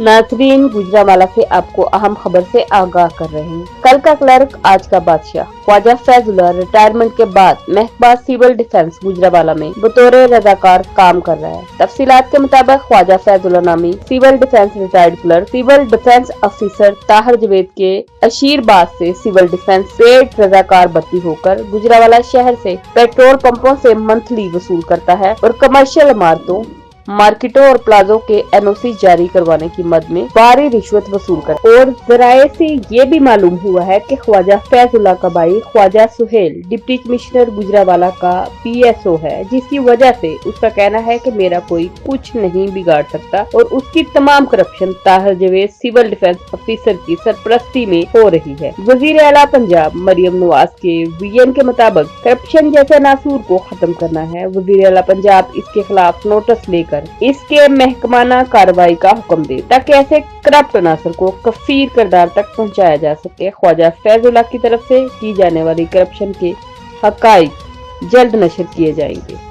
नाजरीन, गुजरांवाला से आपको अहम खबर से आगाह कर रहे हैं। कल का क्लर्क आज का बादशाह। ख्वाजा फैजुल्लाह रिटायरमेंट के बाद महकमा सिविल डिफेंस गुजरांवाला में बतौर रजाकार काम कर रहा है। तफसीलात के मुताबिक ख्वाजा फैजुल्लाह नामी civil defence retired clerk civil defence officer Tahir Javed के अशीरबाद से सिविल डिफेंस पेड रजाकार भर्ती होकर गुजरांवाला शहर से पेट्रोल पंपों से मंथली वसूल करता है और कमर्शियल इमारतों, मार्केटों और प्लाजों के एनओसी जारी करवाने की मद में भारी रिश्वत वसूल कर। और जराये से ये भी मालूम हुआ है कि ख्वाजा फैजुल्लाह का भाई ख्वाजा सुहेल डिप्टी कमिश्नर गुजरांवाला का पीएसओ है, जिसकी वजह से उसका कहना है कि मेरा कोई कुछ नहीं बिगाड़ सकता और उसकी तमाम corruption Tahir Javed civil defence officer की सरपरस्ती में हो रही है। वजीर आला पंजाब मरियम नवाज के वीएन के मुताबिक करप्शन जैसे नासूर को खत्म करना है। वजीर आला पंजाब इसके खिलाफ नोटिस लेकर इसके महकमाना कार्रवाई का हुक्म दे ताकि ऐसे करप्ट अनासर को कफीर किरदार तक पहुंचाया जा सके। ख्वाजा फैजुल्लाह की तरफ से की जाने वाली करप्शन के हकाइक जल्द नशर किए जाएंगे।